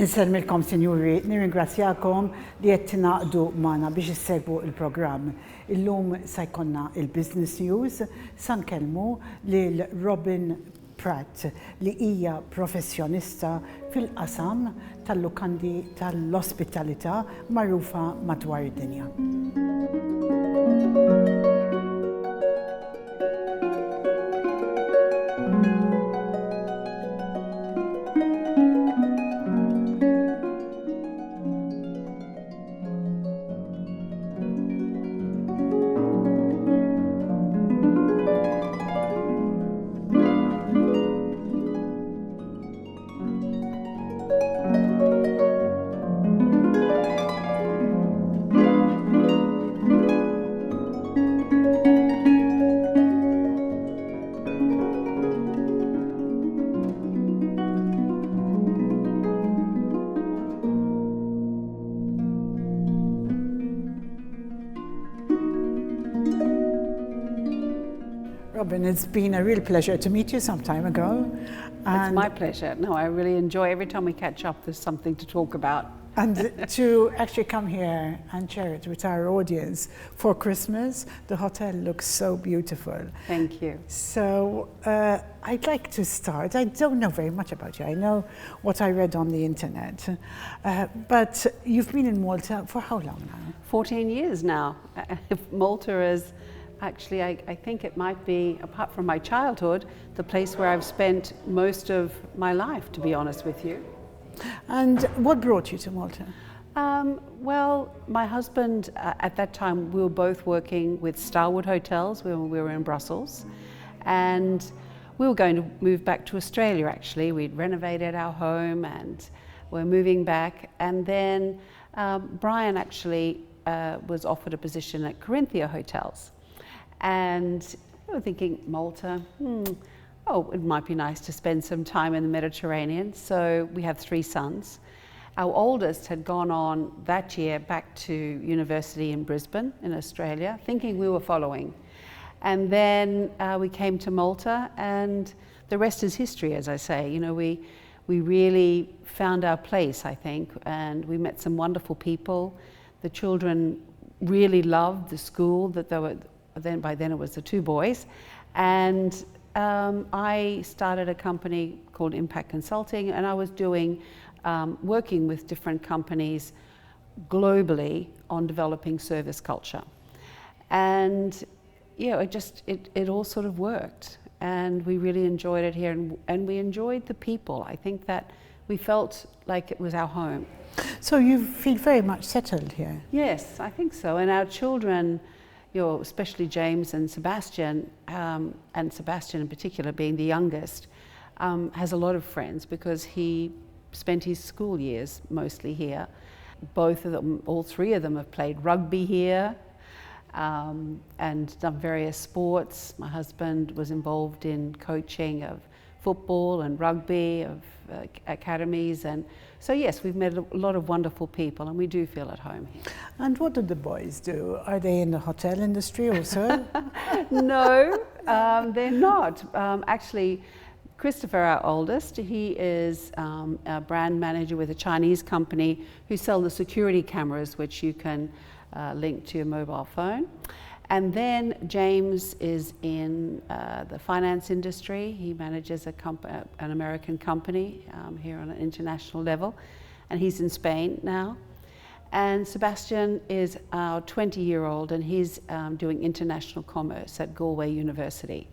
Insellmilkom, Sinjuri, nirringrazzjakom li qed tingħaqdu magħna biex issegwu il-programm. Illum se jkollna il-Business News, se nkellmu lil Robyn Pratt li hija professjonista fil-qasam tal-lukandi tal-ospitalità magħrufa madwar id-dinja. Robyn, it's been a real pleasure to meet you some time ago. It's my pleasure. No, I really enjoy every time we catch up, there's something to talk about. And to actually come here and share it with our audience for Christmas, the hotel looks so beautiful. Thank you. So I'd like to start. I don't know very much about you. I know what I read on the internet. But you've been in Malta for how long now? 14 years now. Malta is actually, I think it might be, apart from my childhood, the place where I've spent most of my life, to be honest with you. And what brought you to Malta? Well, my husband, at that time, we were both working with Starwood Hotels when we were in Brussels. And we were going to move back to Australia, actually. We'd renovated our home and we're moving back. And then Brian actually was offered a position at Corinthia Hotels. And we were thinking, Malta, it might be nice to spend some time in the Mediterranean. So we have 3 sons. Our oldest had gone on that year back to university in Brisbane in Australia, thinking we were following. And then we came to Malta, and the rest is history, as I say. You know, we really found our place, I think, and we met some wonderful people. The children really loved the school that they were. By then it was the 2 boys, and I started a company called Impact Consulting, and I was doing working with different companies globally on developing service culture. And it all sort of worked, and we really enjoyed it here, and we enjoyed the people. I think that we felt like it was our home. So you feel very much settled here? Yes, I think so. And our children, especially James and Sebastian in particular being the youngest, has a lot of friends because he spent his school years mostly here. Both of them, all 3 of them have played rugby here and done various sports. My husband was involved in coaching of football and rugby, of academies, and so yes, we've met a lot of wonderful people, and we do feel at home here. And what do the boys do? Are they in the hotel industry also? No, they're not. Actually, Christopher, our oldest, he is a brand manager with a Chinese company who sell the security cameras which you can link to your mobile phone. And then James is in the finance industry. He manages an American company here on an international level, and he's in Spain now. And Sebastian is our 20-year-old, and he's doing international commerce at Galway University.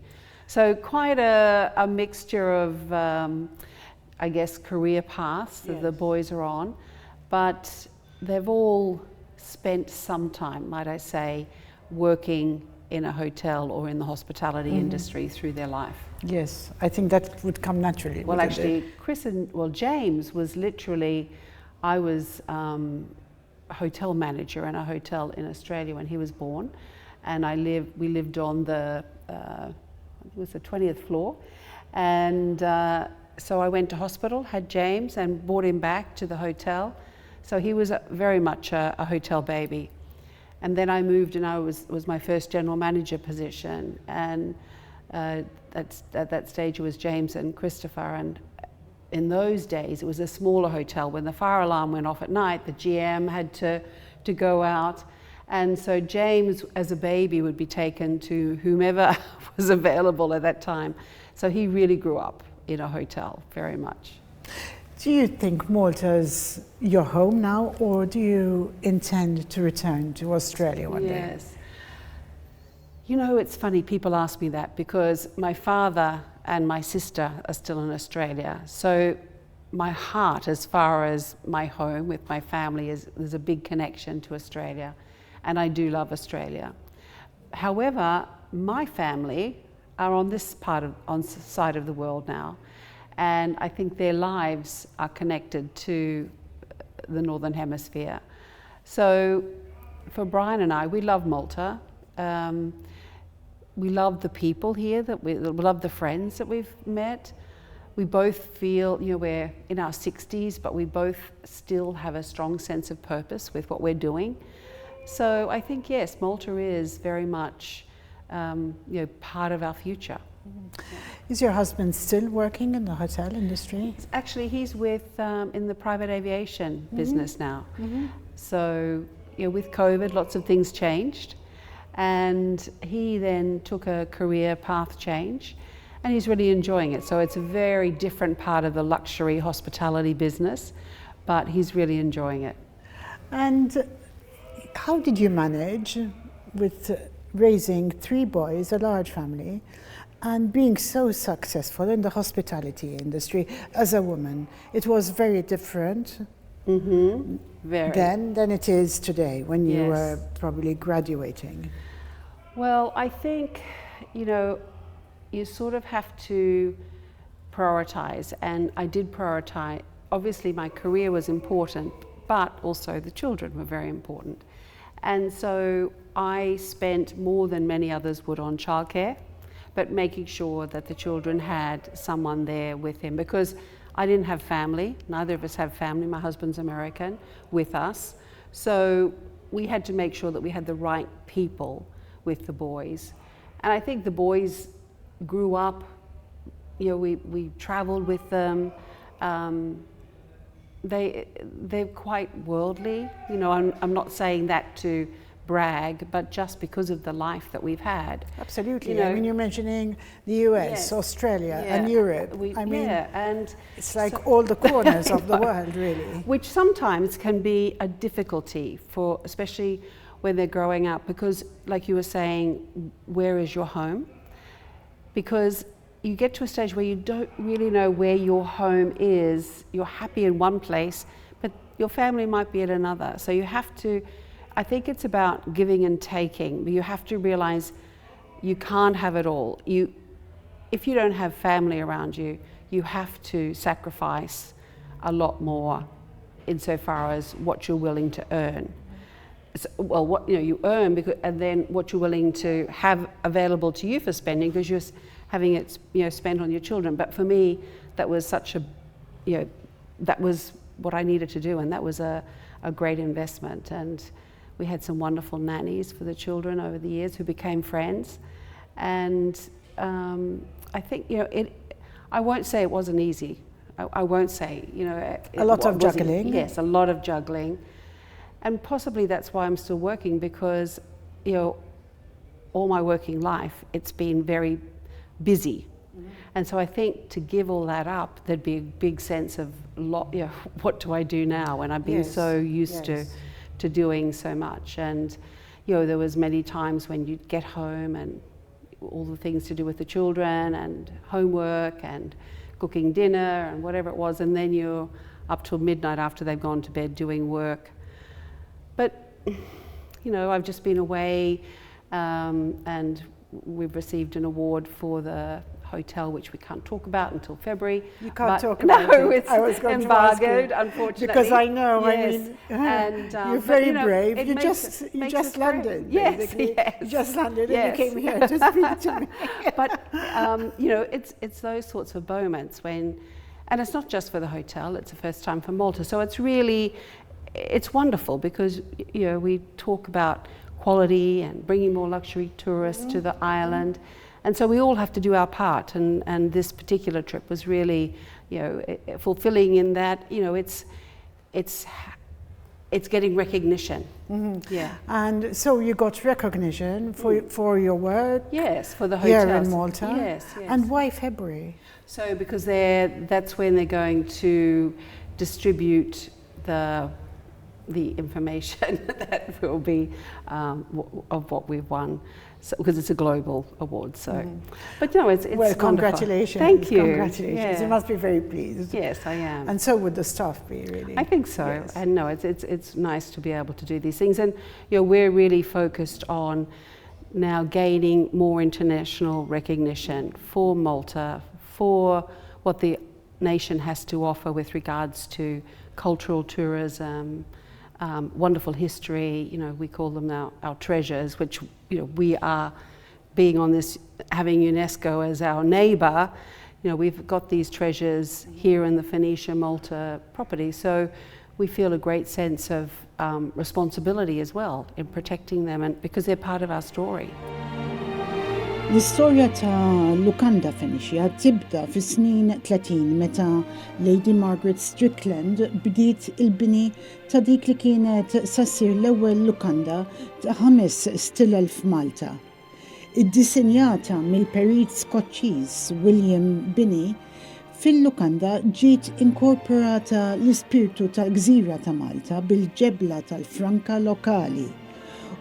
So quite a mixture of, I guess, career paths that the boys are on, but they've all spent some time, might I say, working in a hotel or in the hospitality industry through their life. Yes, I think that would come naturally. Well, actually, James was literally, I was a hotel manager in a hotel in Australia when he was born, and we lived on the, it was the 20th floor, and so I went to hospital, had James, and brought him back to the hotel. So he was very much a hotel baby. And then I moved, and I was my first general manager position, and at that stage it was James and Christopher, and in those days, it was a smaller hotel. When the fire alarm went off at night, the GM had to go out. And so James, as a baby, would be taken to whomever was available at that time. So he really grew up in a hotel, very much. Do you think Malta's your home now, or do you intend to return to Australia one day? Yes. You know, it's funny, people ask me that because my father and my sister are still in Australia. So my heart, as far as my home with my family, there's a big connection to Australia. And I do love Australia. However, my family are on this side of the world now. And I think their lives are connected to the Northern Hemisphere. So for Brian and I, we love Malta. We love the people here, we love the friends that we've met. We both feel, you know, we're in our 60s, but we both still have a strong sense of purpose with what we're doing. So I think, yes, Malta is very much, you know, part of our future. Is your husband still working in the hotel industry? Actually, he's with in the private aviation business now. So, you know, with COVID, lots of things changed. And he then took a career path change, and he's really enjoying it. So it's a very different part of the luxury hospitality business, but he's really enjoying it. And how did you manage with raising 3 boys, a large family, and being so successful in the hospitality industry as a woman? It was very different Very. then than it is today, when you were probably graduating. Well, I think, you know, you sort of have to prioritize, and I did prioritize. Obviously, my career was important, but also the children were very important. And so I spent more than many others would on childcare, but making sure that the children had someone there with him, because I didn't have family. Neither of us have family. My husband's American with us. So we had to make sure that we had the right people with the boys. And I think the boys grew up, you know, we traveled with them. They're quite worldly. You know, I'm not saying that to brag, but just because of the life that we've had. Absolutely. You know, I mean, you're mentioning the US, Australia, and Europe. I mean, and it's like all the corners of the world, really. Which sometimes can be a difficulty for, especially when they're growing up, because like you were saying, where is your home? Because you get to a stage where you don't really know where your home is. You're happy in one place, but your family might be at another. So you have to, I think it's about giving and taking, but you have to realize you can't have it all. If you don't have family around you, you have to sacrifice a lot more insofar as what you're willing to earn. Well, what you earn, and then what you're willing to have available to you for spending, because you're having it spent on your children. But for me, that was such a, that was what I needed to do, and that was a great investment. And we had some wonderful nannies for the children over the years who became friends. And I think, I won't say it wasn't easy. I won't say, a lot of juggling. Yes, a lot of juggling. And possibly that's why I'm still working, because, all my working life, it's been very busy. Mm-hmm. And so I think to give all that up, there'd be a big sense of, what do I do now when I've been so used to doing so much. And, there was many times when you'd get home and all the things to do with the children and homework and cooking dinner and whatever it was, and then you're up till midnight after they've gone to bed doing work. But, I've just been away, and we've received an award for the hotel, which we can't talk about until February. You can't talk about it. No, it's embargoed, unfortunately. Because I know, yes. And, you're very brave. You just landed, yes, basically. Yes. You just landed and you came here to speak to me. But, it's those sorts of moments when, and it's not just for the hotel, it's the first time for Malta. So it's really, it's wonderful because, we talk about quality and bringing more luxury tourists to the island. And so we all have to do our part, and this particular trip was really, fulfilling in that, it's getting recognition. Yeah. And so you got recognition for your work. Yes, for the hotels. Here in Malta. Yes. And why February? So because that's when they're going to distribute the information that will be of what we've won, because it's a global award. So, but it's well, wonderful. Congratulations! Thank you. Congratulations! Yeah. You must be very pleased. Yes, I am. And so would the staff be, really. I think so. Yes. And no, it's nice to be able to do these things, and we're really focused on now gaining more international recognition for Malta, for what the nation has to offer with regards to cultural tourism, wonderful history. We call them now our treasures, which we are being on this, having UNESCO as our neighbour. We've got these treasures here in the Phoenicia Malta property, so we feel a great sense of responsibility as well in protecting them, and because they're part of our story. L-istorja ta' Lukanda Phoenicia tibda fis-snin 30 meta Lady Margaret Strickland bdiet il-bini ta' dik li kienet sassir l-ewwel lukanda ta' 5 stilel f'Malta. Iddisinjata mill-perit Skoċċiż William Binney, fil-lukanda ġiet inkorporata l-ispirtu tal-gżira ta' Malta bil-ġebla tal-franka lokali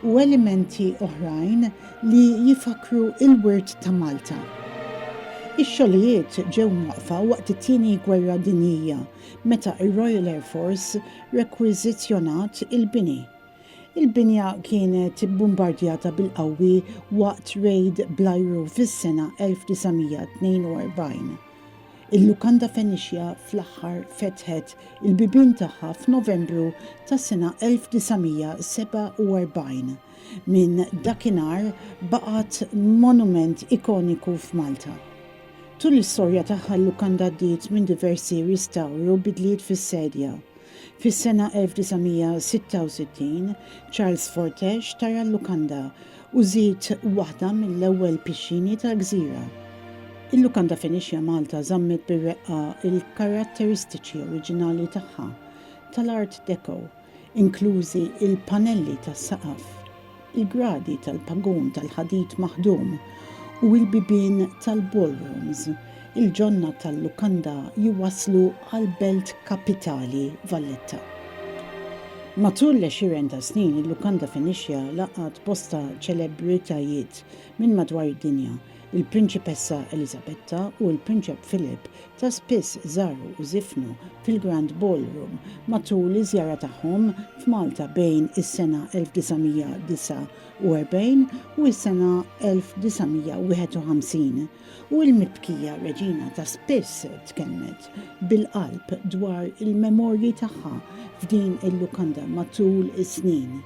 u elementi oħrajn li jifakru il-wirt ta' Malta. Ix-xogħlijiet ġew waqfa waqt it-tieni gwerra dinjija meta ir-Royal Air Force rekwiżizzjonat il-bini. Il-binja kienet bombardjata bil-qawwi waqt reid bl-ajru fis-sena 1942. Il-Lukanda Phoenicia fl-aħħar fetħet il-bibien tagħha f'Novembru tas-sena 1947. Minn dakinhar baqgħet monument ikoniku f'Malta. Tul l-istorja tagħha l-Lukanda ddiet minn diversi ristawru bidliet fis-sedja. Fis-sena 1966 Charles Forte xtara l-Lukanda u żied waħda mill-ewwel pixxini tal-gżira. Il-Lukanda Phoenicia Malta żammet bir-reqqa il-karatteristiċi oriġinali tagħha tal-Art Deco, inklużi il-panelli tas-saqaf, il-gradi tal-pagun tal-ħadid maħdum u l-bibien tal-ballrooms. Il-ġonna tal-Lukanda jwasslu għal-belt kapitali Valletta. Matul l-20 ta' snin il-Lukanda Phoenicia laqgħet bosta ċelebritajiet minn madwar id-dinja. Il-Prinċipessa Elisabetta u l-Prinċep Philip ta' spiss żaru u żifnu fil-Grand Ballroom matul iż-żjara tagħhom f'Malta bejn is-sena 1949 u s-sena 1951 u l-mibkija Reġina ta' spiss tkellmet bil-qalb dwar il-memorji tagħha f'din il-Lukanda matul is-snin.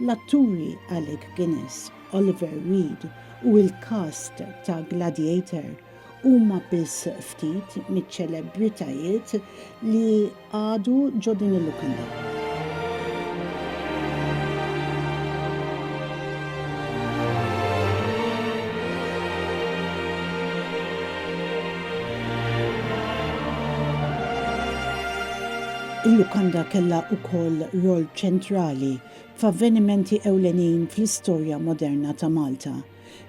L-atturi Alec Guinness, Oliver Reed u l-cast ta' Gladiator huma biss ftit miċ-ċelebritajiet li għadu ġo din il-Lukanda. Il-Lukanda kellha wkoll rol ċentrali f'avvenimenti ewlenin fl-istorja moderna ta' Malta.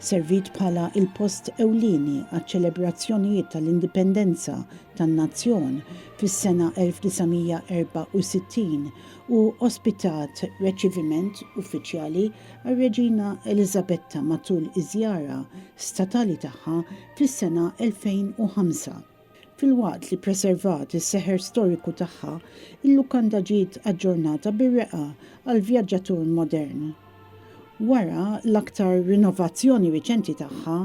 Servit bħala il-post ewlieni għaċ-ċelebrazzjonijiet tal-indipendenza tan-nazzjon fis-sena 1964 u ospitat reċiviment uffiċjali għar-Reġina Elisabetta matul iż-żjara statali tagħha fis-sena 2005. Fil-waqt li preservat is-seħer storiku tagħha, il-Lukanda ġiet aġġornata bir-reqqa għal vjaġġatur modern. Wara l-aktar rinnovazzjoni riċenti tagħha,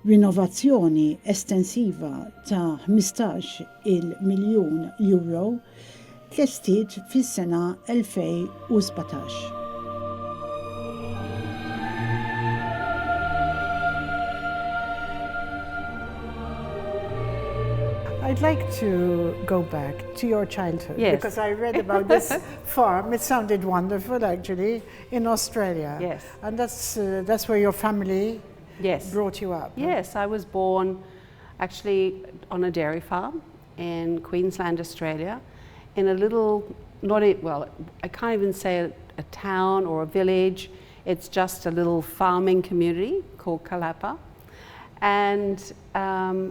rinnovazzjoni estensiva ta' 15 miljun euro, tlestiet fis-sena 2017. I'd like to go back to your childhood, yes, because I read about this farm. It sounded wonderful, actually, in Australia. Yes. And that's where your family yes. brought you up. Yes, I was born actually on a dairy farm in Queensland, Australia, in a little, well, I can't even say a town or a village. It's just a little farming community called Kalapa, and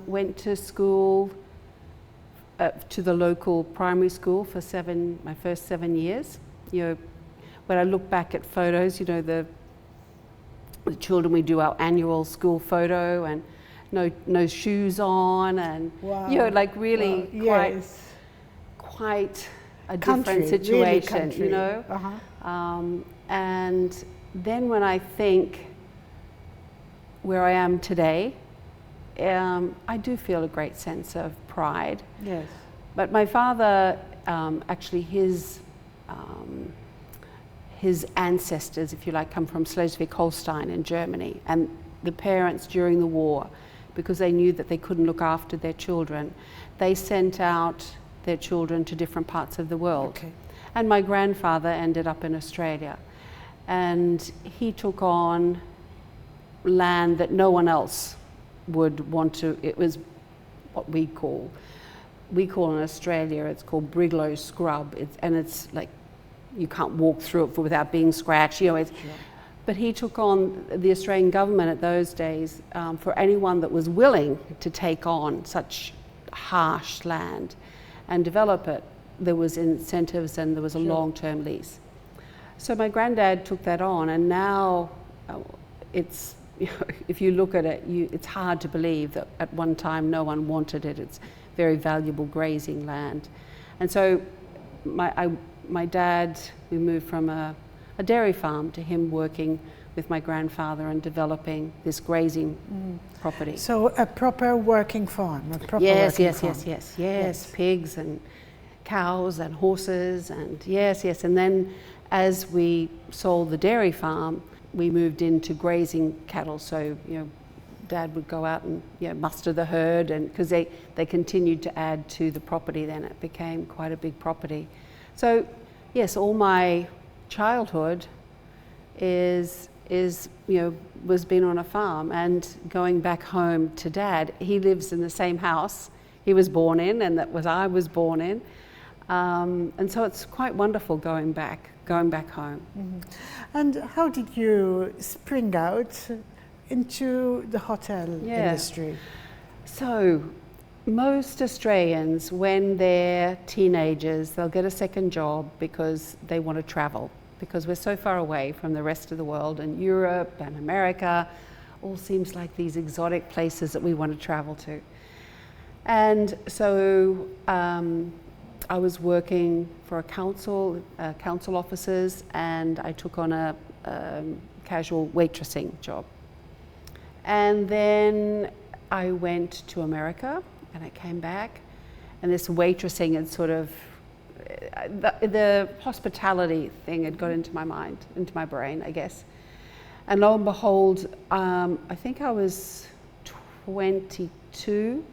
went to school, to the local primary school for my first 7 years. You know, when I look back at photos, you know, the children, we do our annual school photo, and no shoes on, and wow. you know, like really wow. Yes. quite a Country, different situation, really you know. And then when I think where I am today, I do feel a great sense of pride. Yes. But my father, actually, his ancestors, if you like, come from Schleswig-Holstein in Germany, and the parents during the war, because they knew that they couldn't look after their children, they sent out their children to different parts of the world. Okay. And my grandfather ended up in Australia, and he took on land that no one else would want to. It was what we call in Australia, it's called Brigalow scrub, and it's like you can't walk through it without being scratched, you know. But he took on, the Australian government at those days, for anyone that was willing to take on such harsh land and develop it, there was incentives and there was a long-term lease. So my granddad took that on, and now it's, you know, if you look at it, it's hard to believe that at one time no one wanted it. It's very valuable grazing land. And so my dad, we moved from a dairy farm to him working with my grandfather and developing this grazing property. So a proper working farm, a proper yes, working yes, farm. yes, pigs and cows and horses, and yes. And then as we sold the dairy farm, we moved into grazing cattle. So, you know, Dad would go out and, you know, muster the herd, and because they continued to add to the property, then it became quite a big property. So yes, all my childhood is you know, was been on a farm. And going back home to Dad, he lives in the same house he was born in, and that was I was born in, and so it's quite wonderful going back home. Mm-hmm. And how did you spring out into the hotel industry? So most Australians, when they're teenagers, they'll get a second job because they want to travel, because we're so far away from the rest of the world, and Europe and America all seems like these exotic places that we want to travel to. And so I was working for a council officers, and I took on a casual waitressing job. And then I went to America, and I came back, and this waitressing had sort of, the hospitality thing had got into my mind, into my brain, I guess. And lo and behold, I think I was 22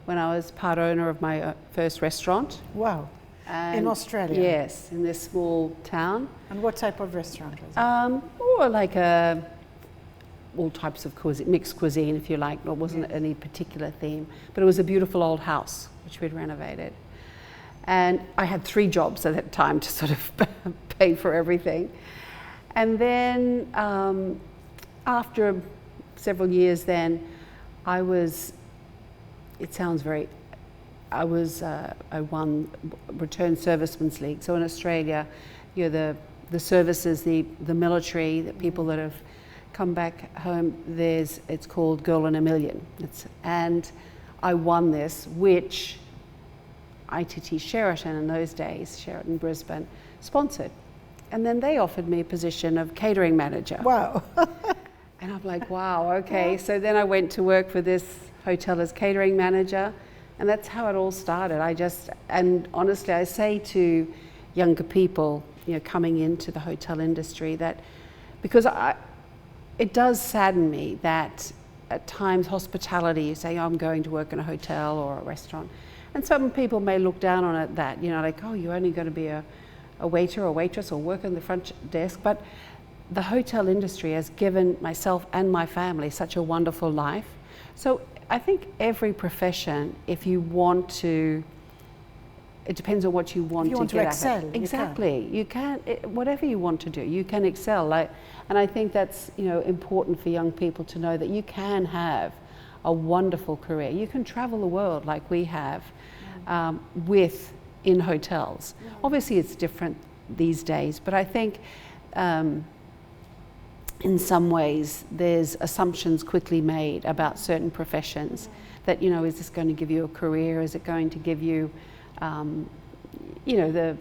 when I was part owner of my first restaurant. Wow. And in Australia? Yes, in this small town. And what type of restaurant was it? More like all types of mixed cuisine, if you like. It wasn't any particular theme, but it was a beautiful old house which we'd renovated. And I had 3 jobs at that time to sort of pay for everything. And then after several years, then I won Return Servicemen's League. So in Australia, you know, the services, the military, the people that have come back home, it's called Girl in a Million. And I won this, which ITT Sheraton in those days, Sheraton Brisbane, sponsored. And then they offered me a position of catering manager. Wow. And I'm like, wow, okay. So then I went to work for this hotel as catering manager, and that's how it all started. And honestly, I say to younger people, you know, coming into the hotel industry, that because it does sadden me that at times hospitality, you say, oh, I'm going to work in a hotel or a restaurant, and some people may look down on it, that, you know, like, oh, you're only going to be a waiter or waitress or work in the front desk. But the hotel industry has given myself and my family such a wonderful life. So I think every profession, if you want to it depends on what you want If you to want to get excel, at it. you Exactly. You can, whatever you want to do, you can excel. And I think that's, you know, important for young people to know that you can have a wonderful career. You can travel the world like we have in hotels. Obviously it's different these days, but I think in some ways there's assumptions quickly made about certain professions that, you know, is this going to give you a career? Is it going to give you, you know, the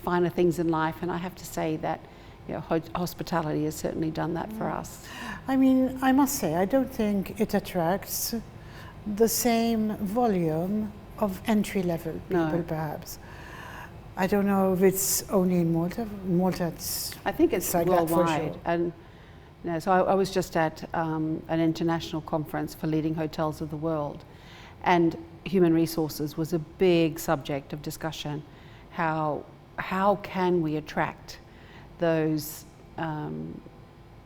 finer things in life? And I have to say that, you know, hospitality has certainly done that for us. I mean, I must say, I don't think it attracts the same volume of entry-level people, perhaps. I don't know if it's only in Malta. Malta, I think it's like worldwide. that for sure. And you know, so I was just at an international conference for leading hotels of the world, and human resources was a big subject of discussion. How can we attract those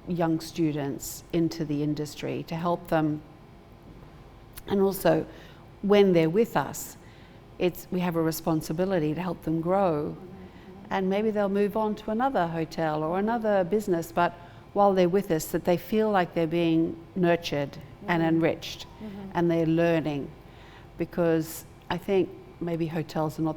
young students into the industry to help them, and also when they're with us, we have a responsibility to help them grow, and maybe they'll move on to another hotel or another business, but while they're with us, that they feel like they're being nurtured and enriched, and they're learning, because I think maybe hotels are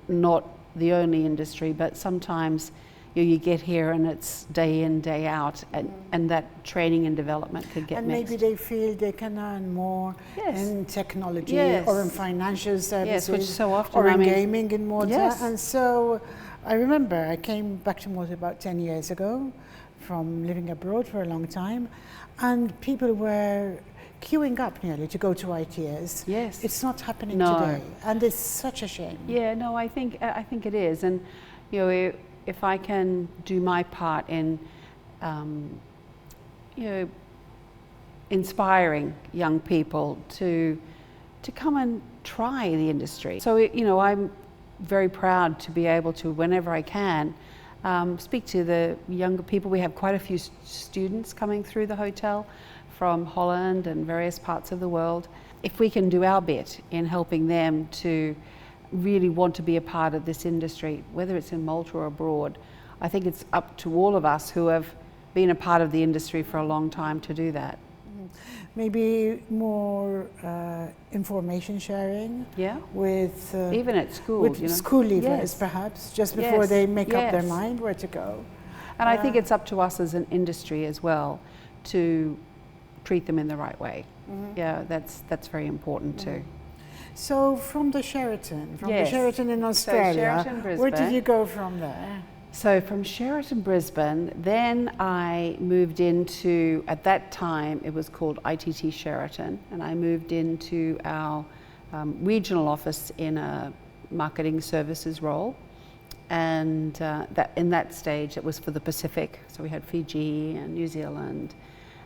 not the only industry, but sometimes you get here and it's day in, day out, and that training and development could get mixed. And maybe they feel they can earn more in technology or in financial services, which so often, or in gaming in Malta. Yes. And so I remember I came back to Malta about 10 years ago from living abroad for a long time, and people were queuing up nearly to go to ITS. Yes. It's not happening today, and it's such a shame. Yeah, no, I think it is, and you know, if I can do my part in, you know, inspiring young people to come and try the industry. So you know, I'm very proud to be able to, whenever I can, speak to the younger people. We have quite a few students coming through the hotel from Holland and various parts of the world. If we can do our bit in helping them to really want to be a part of this industry, whether it's in Malta or abroad, I think it's up to all of us who have been a part of the industry for a long time to do that. Maybe more information sharing with even at school, with you know? School leavers, perhaps, just before they make up their mind where to go. And I think it's up to us as an industry as well to treat them in the right way. Yeah, that's very important too. So from the Sheraton, in Australia, Sheraton, where did you go from there? So from Sheraton, Brisbane, then I moved into, at that time it was called ITT Sheraton, and I moved into our regional office in a marketing services role. And that in that stage it was for the Pacific, so we had Fiji and New Zealand.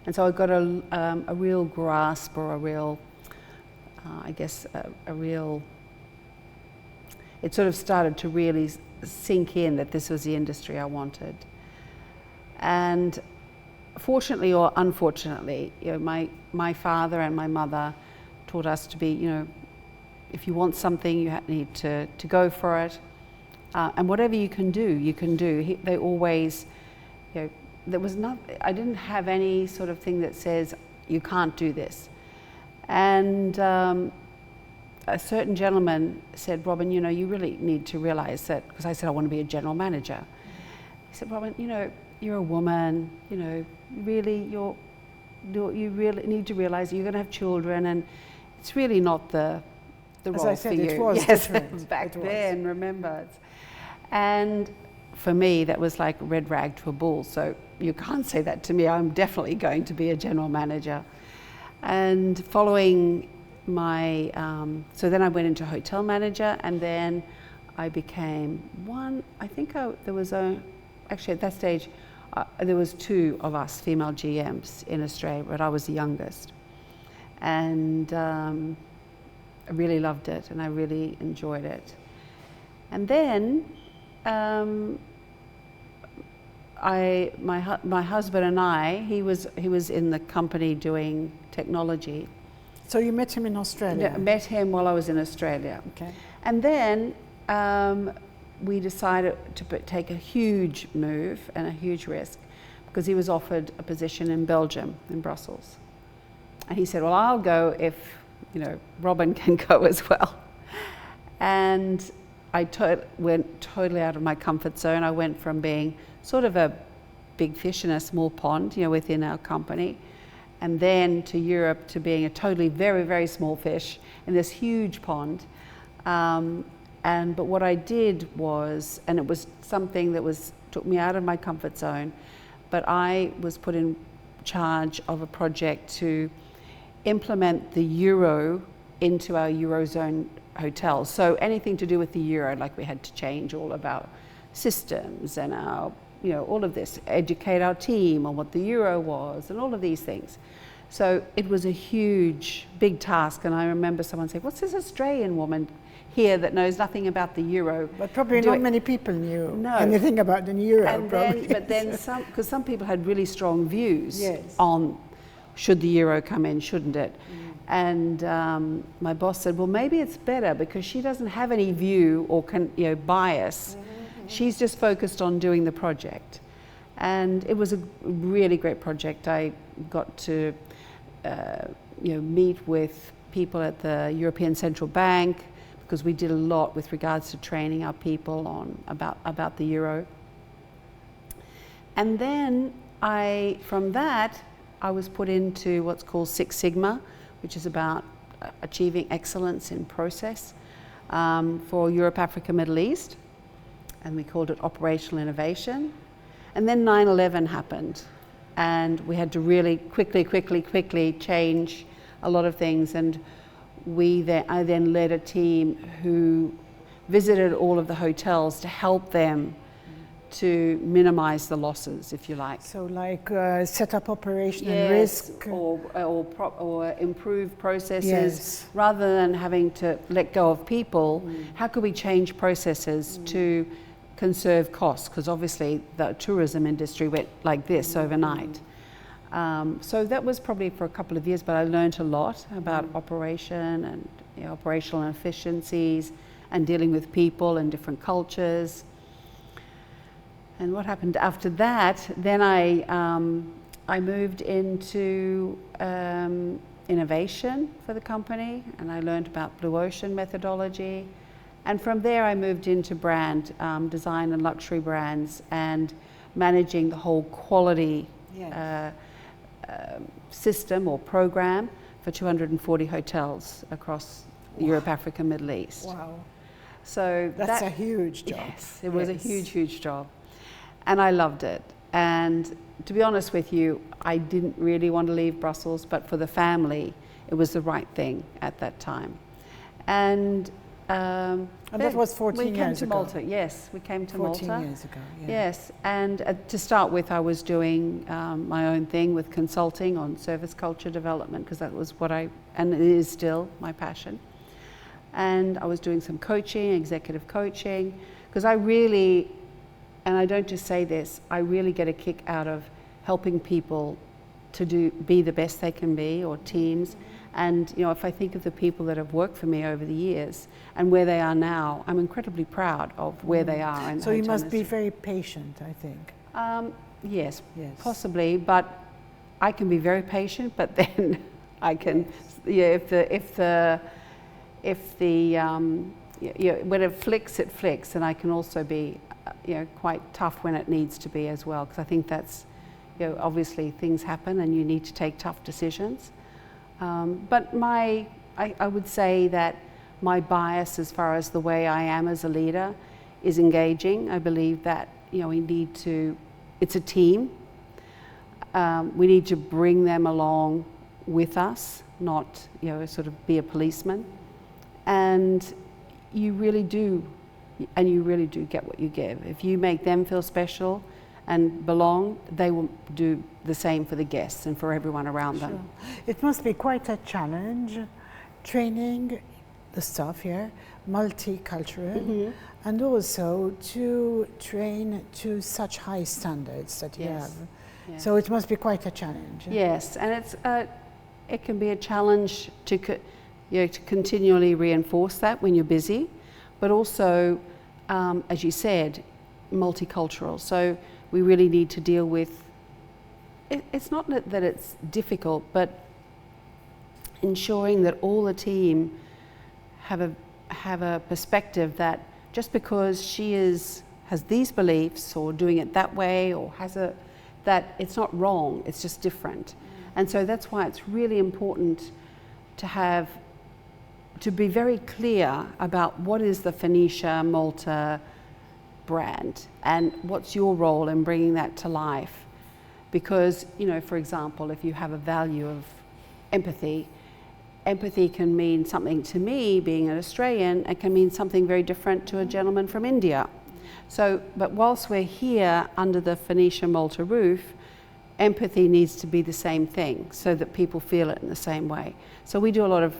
And so I got a real grasp, or a real, I guess, a real, it sort of started to really sink in that this was the industry I wanted. And fortunately or unfortunately, you know, my father and my mother taught us to be, you know, if you want something, you need to go for it. And whatever you can do, you can do. They always, you know, I didn't have any sort of thing that says you can't do this. And a certain gentleman said, "Robyn, you know, you really need to realize that," because I said I want to be a general manager. He said, "Robyn, you know, you're a woman, you know, really you really need to realize you're going to have children, and it's really not the role I said, for you." it was different. Back then, remember. And for me, that was like red rag to a bull. So you can't say that to me. I'm definitely going to be a general manager. And following my, so then I went into hotel manager, and then I became actually at that stage, there was two of us female GMs in Australia, but I was the youngest. And I really loved it, and I really enjoyed it. And then my husband and I, he was in the company doing technology. So you met him in Australia? Yeah, met him while I was in Australia. Okay. And then we decided to take a huge move and a huge risk because he was offered a position in Belgium, in Brussels. And he said, well, I'll go if, Robyn can go as well. And I went totally out of my comfort zone. I went from being sort of a big fish in a small pond, within our company, and then to Europe to being a totally very, very small fish in this huge pond. But what I did was, and it was something that took me out of my comfort zone, but I was put in charge of a project to implement the euro into our Eurozone hotels. So anything to do with the euro, like we had to change all of our systems and our, all of this, educate our team on what the euro was and all of these things. So it was a huge, big task. And I remember someone saying, what's this Australian woman here that knows nothing about the euro? But probably not many people knew anything about the euro. But then because some people had really strong views on should the euro come in, shouldn't it? And my boss said, well, maybe it's better because she doesn't have any view or bias. She's just focused on doing the project. And it was a really great project. I got to meet with people at the European Central Bank because we did a lot with regards to training our people on about the euro. And then from that, I was put into what's called Six Sigma, which is about achieving excellence in process for Europe, Africa, Middle East. And we called it operational innovation. And then 9/11 happened. And we had to really quickly change a lot of things. And I then led a team who visited all of the hotels to help them to minimize the losses, if you like. So set up operational risk. Or improve processes. Rather than having to let go of people, how could we change processes to conserve costs? Because obviously the tourism industry went like this overnight. So that was probably for a couple of years, but I learned a lot about operation and operational efficiencies and dealing with people and different cultures. And what happened after that, then I moved into innovation for the company, and I learned about Blue Ocean methodology. And from there I moved into brand design and luxury brands and managing the whole quality system or program for 240 hotels across Europe, Africa, Middle East. Wow. So that's a huge job. Yes, it was a huge job. And I loved it. And to be honest with you, I didn't really want to leave Brussels, but for the family, it was the right thing at that time. And that was 14 years ago. Malta. Yes, we came to 14 Malta. Years ago, yeah. Yes, and to start with, I was doing my own thing with consulting on service culture development, because that was and it is still my passion. And I was doing some coaching, executive coaching, because I really, and I don't just say this, I really get a kick out of helping people to be the best they can be, or teams. And if I think of the people that have worked for me over the years and where they are now, I'm incredibly proud of where they are. So you must be very patient, I think. Yes, possibly, but I can be very patient, but then I can, when it flicks, and I can also be, quite tough when it needs to be as well, because I think that's, obviously things happen and you need to take tough decisions. But I would say that my bias as far as the way I am as a leader is engaging. I believe that, it's a team. We need to bring them along with us, not, sort of be a policeman. And you really do get what you give. If you make them feel special and belong, they will do the same for the guests and for everyone around them. It must be quite a challenge training the staff here, multicultural, and also to train to such high standards that you have. Yes. So it must be quite a challenge. Yes, and it can be a challenge to continually reinforce that when you're busy, but also, as you said, multicultural. So we really need to deal with, it's not that it's difficult, but ensuring that all the team have a perspective that just because she has these beliefs or doing it that way or that it's not wrong, it's just different. And so that's why it's really important to be very clear about what is the Phoenicia Malta brand and what's your role in bringing that to life. Because, for example, if you have a value of empathy can mean something to me, being an Australian, and can mean something very different to a gentleman from India. So, but whilst we're here under the Phoenicia Malta roof, empathy needs to be the same thing so that people feel it in the same way. So we do a lot of,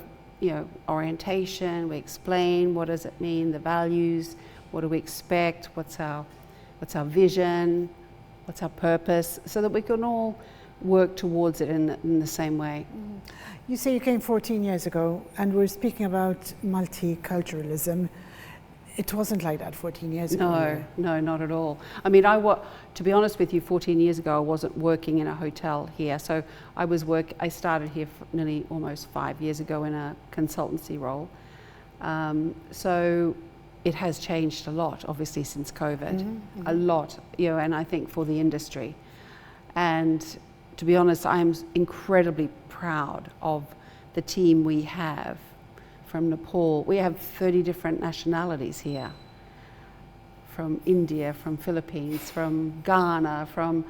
orientation, we explain what does it mean, the values, what do we expect, what's our vision, what's our purpose, so that we can all work towards it in the same way. You say you came 14 years ago, and we're speaking about multiculturalism. It wasn't like that 14 years ago. No, not at all. I mean, to be honest with you, 14 years ago, I wasn't working in a hotel here. So I started here nearly almost 5 years ago in a consultancy role. So it has changed a lot, obviously, since COVID. A lot, and I think for the industry. And to be honest, I'm incredibly proud of the team we have from Nepal. We have 30 different nationalities here, from India, from Philippines, from Ghana, from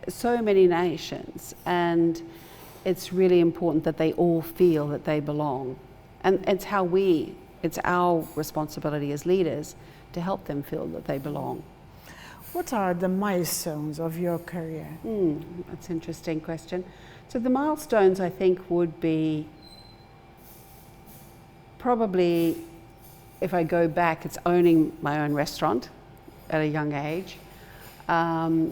so many nations. And it's really important that they all feel that they belong. And it's our responsibility as leaders to help them feel that they belong. What are the milestones of your career? That's an interesting question. So the milestones, I think, would be probably, if I go back, it's owning my own restaurant at a young age. To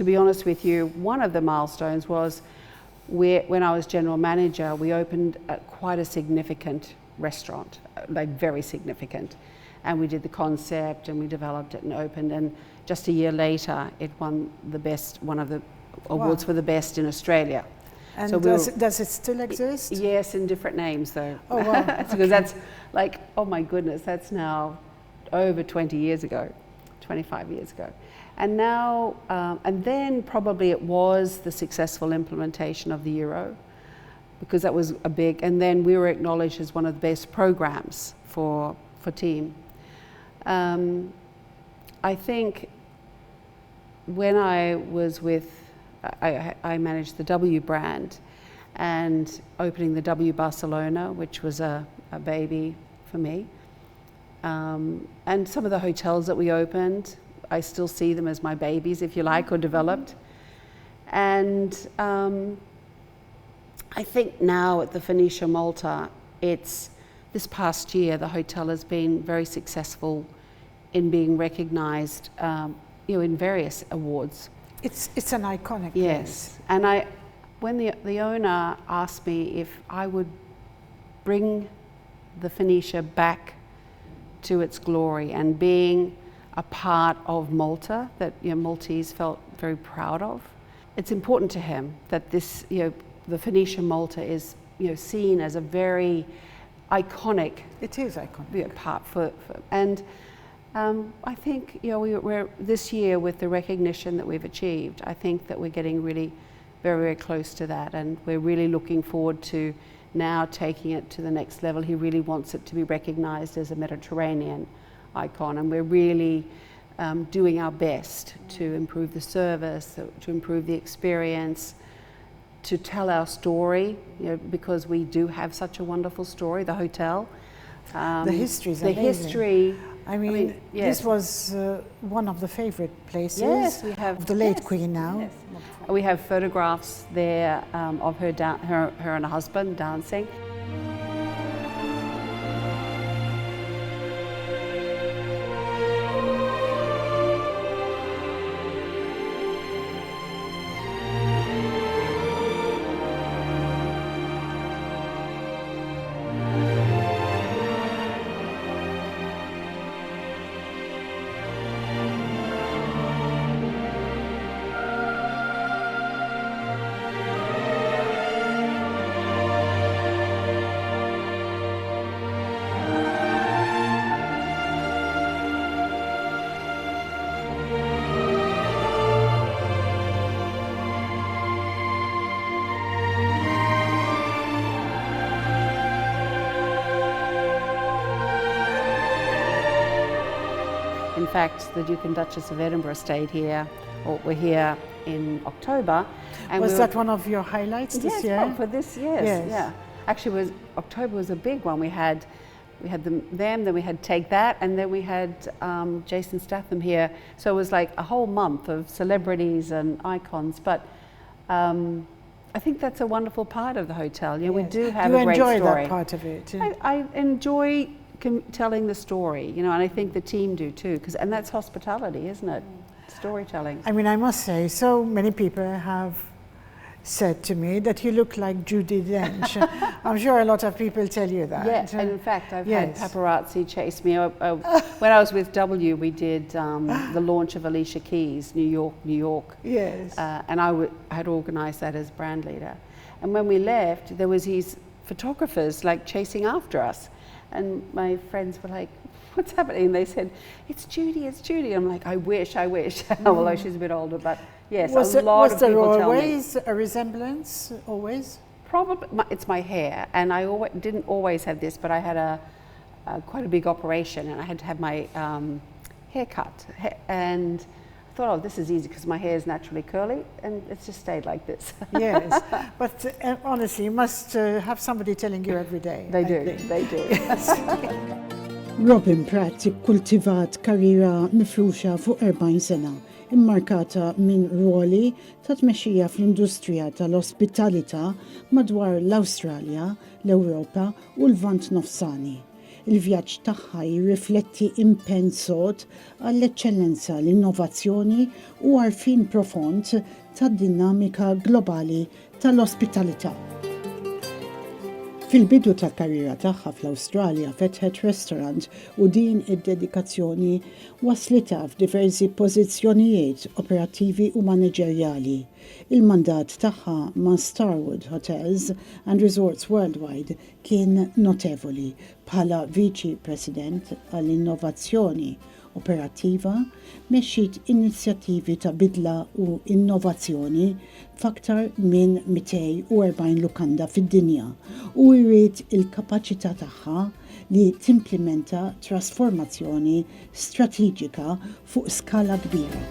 be honest with you, one of the milestones was when I was general manager, we opened quite a significant restaurant, like very significant. And we did the concept and we developed it and opened, and just a year later it won one of the awards for the best in Australia. And so does it still exist? Yes, in different names though. Oh wow. Because that's like, oh my goodness, that's now over 20 years ago, 25 years ago. And now, and then probably it was the successful implementation of the Euro, because that was a big, and then we were acknowledged as one of the best programs for team. I think when I was I managed the W brand and opening the W Barcelona, which was a baby for me. And some of the hotels that we opened, I still see them as my babies, if you like, or developed. And I think now at the Phoenicia Malta, this past year, the hotel has been very successful in being recognised, in various awards. It's an iconic place. Yes, and when the owner asked me if I would bring the Phoenicia back to its glory and being a part of Malta that Maltese felt very proud of, it's important to him that this, the Phoenicia Malta is seen as a very iconic. It is iconic. Part and I think we're this year with the recognition that we've achieved. I think that we're getting really very, very close to that, and we're really looking forward to now taking it to the next level. He really wants it to be recognised as a Mediterranean icon, and we're really doing our best to improve the service, to improve the experience, to tell our story, because we do have such a wonderful story, the hotel. The history is the amazing. History. I mean, yes. This was one of the favorite places we have, of the late Queen now. Yes. We have photographs there of her and her husband dancing. fact, the Duke and Duchess of Edinburgh stayed here, or were here in October. And was that one of your highlights this year? Yes, for this, yes, yeah. Actually, October was a big one. We had them, then we had Take That, and then we had Jason Statham here. So it was like a whole month of celebrities and icons. But I think that's a wonderful part of the hotel. You know, we do have a great story. Do you enjoy that part of it? I enjoy telling the story, you know, and I think the team do too, and that's hospitality, isn't it? Storytelling. I mean, I must say, so many people have said to me that you look like Judi Dench. I'm sure a lot of people tell you that. Yes, and in fact, I've had paparazzi chase me. When I was with W, we did the launch of Alicia Keys, New York. Yes. And I had organised that as brand leader. And when we left, there was these photographers like chasing after us. And my friends were like, what's happening? And they said, it's Judi, it's Judi. I'm like, I wish. Although she's a bit older, but yes, was a lot of people tell me. Was there always a resemblance, always? Probably, it's my hair. And I didn't always have this, but I had quite a big operation and I had to have my hair cut. And I thought, oh, this is easy because my hair is naturally curly and it's just stayed like this. Yes, but honestly, you must have somebody telling you every day. They do. Yes. Robyn Pratt kultivat karriera mifruxa fuq 40 sena, immarkata minn ruoli ta' tmexxija fl-industrija tal-ospitalità madwar l-Awstralja, l-Ewropa u l-Lvant Nofsani. Il-vjaġġ tagħha jirrifletti impenn sod għall-eċċellenza, l-innovazzjoni u għarfien profond tad-dinamika globali tal-ospitalità. Fil-bidu tal-karriera tagħha fl-Awstralja fetħet restaurant u din id-dedikazzjoni waslitha f'diversi pożizzjonijiet operattivi u maniġerjali. Il-mandat tagħha ma' Starwood Hotels and Resorts Worldwide kien notevoli bħala Viċi President għall-Innovazzjoni operattiva mexxiet inizjattivi ta' bidla u innovazzjoni f'aktar minn 240 lukanda fid-dinja u jrid il-kapaċità tagħha li timplementa trasformazzjoni strateġika fuq skala kbira.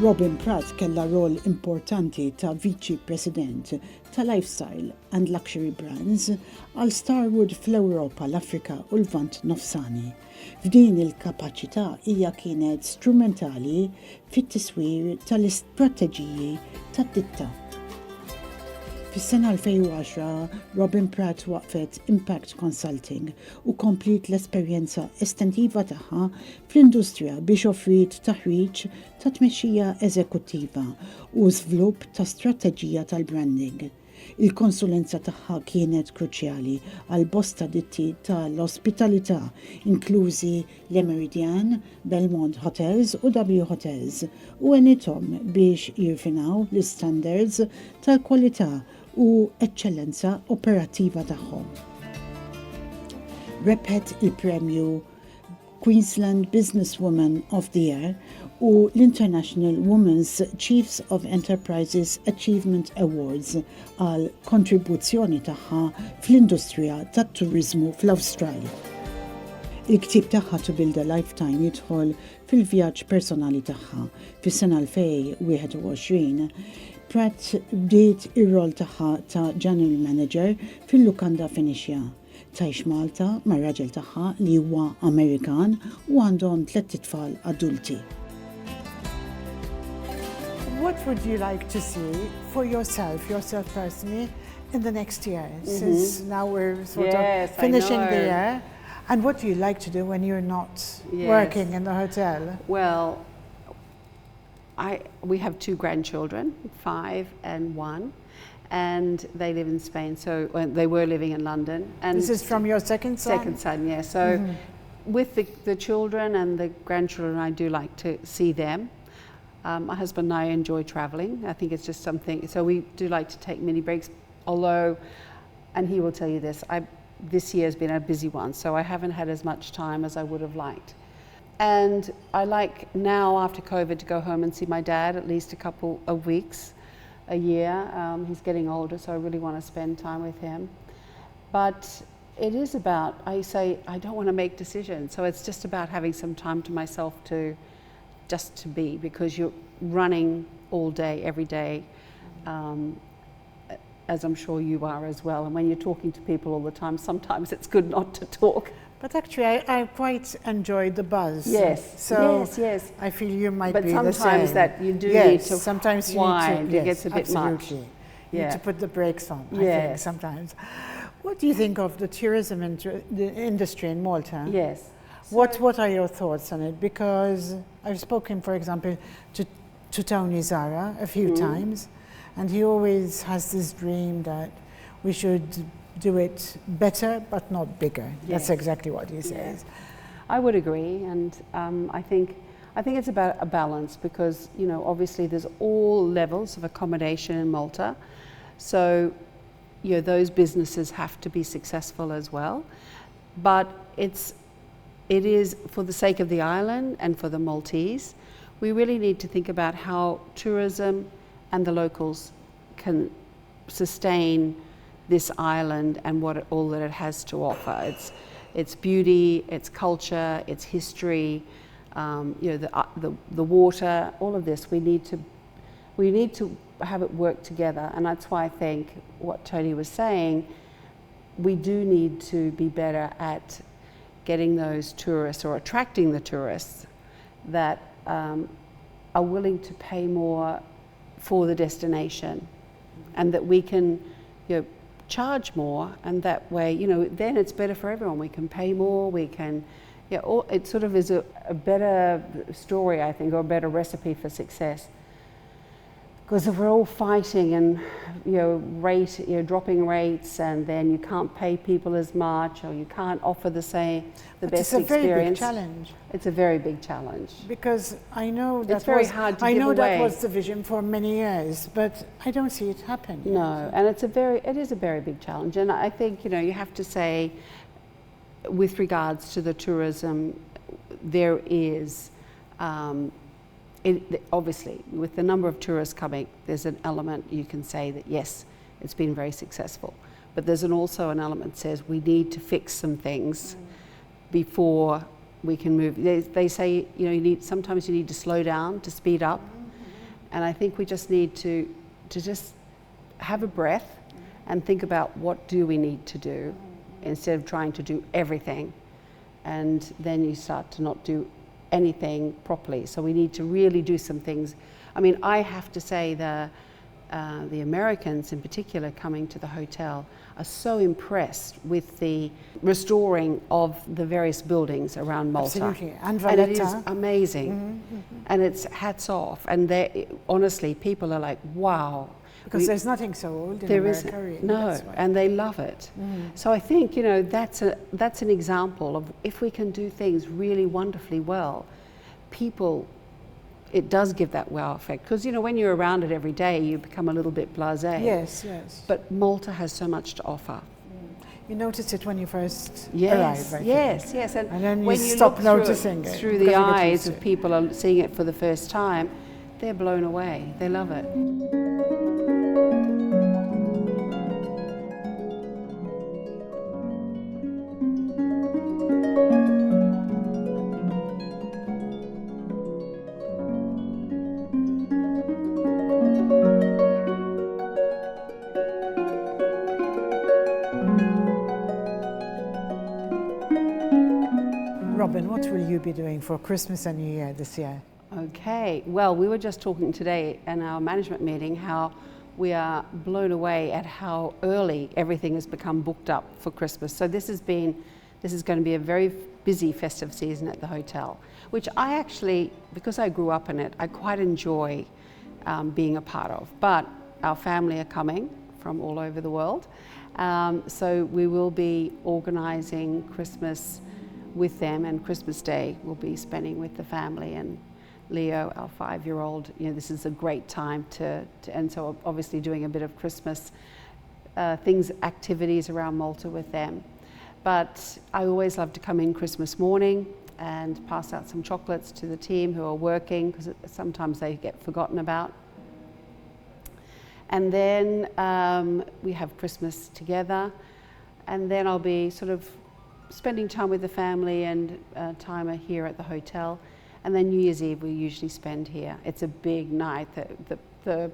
Robyn Pratt kellha rol importanti ta' Viċi President ta' Lifestyle and Luxury Brands għal Starwood fl-Ewropa, l-Afrika u l-Lvant Nofsani. F'din il-kapaċità hija kienet strumentali fit-tiswir tal-istrateġiji tad-ditta. Fis-sena 2010, Robyn Pratt waqfet Impact Consulting u komplit l-esperjenza estentiva tagħha fl-industrija biex offrit taħriġ ta' tmexxija eżekuttiva u żvilupp ta' strateġija tal-branding. Il-konsulenza tagħha kienet kruċjali għal bosta ditti tal-ospitalità, inklużi l-Meridian, Belmont Hotels u W Hotels, u għenithom biex jirfinaw l-standards tal-kwalità u eċċellenza operattiva tagħhom. Rebħet il-premju Queensland Businesswoman of the Year u l-International Women's Chiefs of Enterprises Achievement Awards għal kontribuzzjoni tagħha fl-industrija tat-turiżmu fl-Awstralja. Il-ktib tagħha To Build a Lifetime jidħol fil-vjaġġ personali tagħha. Fis-sena 2021, Pratt bdiet ir-rol tagħha ta' General Manager fil-lukanda Fenixja. Tgħix Malta mar-raġel tagħha li huwa Amerikan u għandhom 3 tfal adulti. What would you like to see for yourself personally, in the next year? Since now we're sort of finishing the year. And what do you like to do when you're not working in the hotel? Well, we have 2 grandchildren, 5 and 1, and they live in Spain. So they were living in London. And this is from your second son? Second son, yeah. So with the children and the grandchildren, I do like to see them. My husband and I enjoy traveling. I think it's just something, so we do like to take mini breaks, although, and he will tell you this, this year has been a busy one, so I haven't had as much time as I would have liked. And I like now, after COVID, to go home and see my dad at least a couple of weeks a year. He's getting older, so I really want to spend time with him. But it is about, I say, I don't want to make decisions. So it's just about having some time to myself just to be, because you're running all day, every day, as I'm sure you are as well. And when you're talking to people all the time, sometimes it's good not to talk. But actually, I quite enjoyed the buzz. Yes, so yes. I feel you might but be the same. But sometimes that you do need to sometimes wind. You It gets a bit much. You need to put the brakes on, I think, sometimes. What do you think of the tourism the industry in Malta? Yes. What are your thoughts on it? Because I've spoken, for example, to Tony Zara a few times, and he always has this dream that we should do it better but not bigger. That's exactly what he says. I would agree, and I think it's about a balance, because obviously there's all levels of accommodation in Malta, so those businesses have to be successful as well, but it is for the sake of the island and for the Maltese. We really need to think about how tourism and the locals can sustain this island and all that it has to offer. Its beauty, its culture, its history, the water, all of this. We need to have it work together, and that's why I think what Tony was saying, we do need to be better at getting those tourists, or attracting the tourists that are willing to pay more for the destination, and that we can charge more, and that way then it's better for everyone. We can pay more, we can it sort of is a better story, I think, or a better recipe for success. Because if we're all fighting and dropping rates, and then you can't pay people as much, or you can't offer the best experience. It's a very big challenge. It's a very big challenge. Because I know it's very hard to give away. I know that was the vision for many years, but I don't see it happen. No, and it is a very big challenge. And I think you have to say, with regards to the tourism, there is. Obviously, with the number of tourists coming, there's an element you can say that yes, it's been very successful. But there's also an element that says we need to fix some things before we can move. They say sometimes you need to slow down to speed up, and I think we just need to just have a breath and think about what do we need to do, instead of trying to do everything, and then you start to not do anything properly. So we need to really do some things. I mean, I have to say the Americans in particular coming to the hotel are so impressed with the restoring of the various buildings around Malta. Absolutely, and Valletta. And it is amazing, and it's hats off. And honestly, people are like, wow. Because there's nothing so old in America, really. No, and they love it. So I think that's an example of, if we can do things really wonderfully well, people, it does give that wow effect. Because when you're around it every day, you become a little bit blasé. Yes. But Malta has so much to offer. You notice it when you first arrive, I think. Yes. And then when you you stop look noticing it. Through the eyes of people are seeing it for the first time, they're blown away. They love it. Robyn, what will you be doing for Christmas and New Year this year? Okay, well, we were just talking today in our management meeting how we are blown away at how early everything has become booked up for Christmas. So this is going to be a very busy festive season at the hotel, which I actually, because I grew up in it, I quite enjoy being a part of. But our family are coming from all over the world, so we will be organising Christmas with them, and Christmas Day we'll be spending with the family. And Leo, our 5-year-old, this is a great time and so obviously doing a bit of Christmas activities around Malta with them. But I always love to come in Christmas morning and pass out some chocolates to the team who are working, because sometimes they get forgotten about. And then we have Christmas together, and then I'll be sort of spending time with the family and time here at the hotel. And then New Year's Eve we usually spend here. It's a big night. The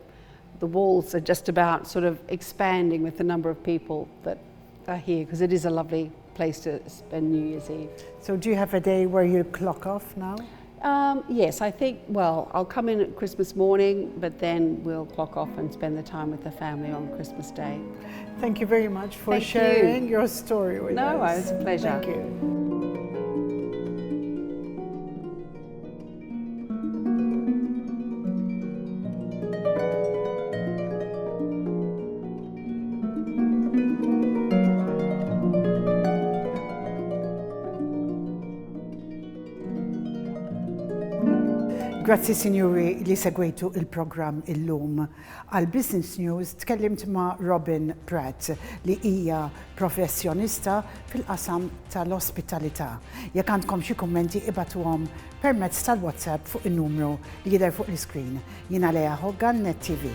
walls are just about sort of expanding with the number of people that are here, because it is a lovely place to spend New Year's Eve. So do you have a day where you clock off now? Yes, I think, well, I'll come in at Christmas morning, but then we'll clock off and spend the time with the family on Christmas Day. Thank you very much for sharing your story with us. No, it's a pleasure. Thank you. Grazzi Sinjuri li segwejtu il-programm illum. Għal Business News tkellimt ma' Robyn Pratt li hija professjonista fil-qasam tal-ospitalità. Jekk għandkom xi kummenti ibatuhom permezz tal-WhatsApp fuq in-numru li jidher fuq l-iskrin. Jiena Lea Hoggan, Net TV.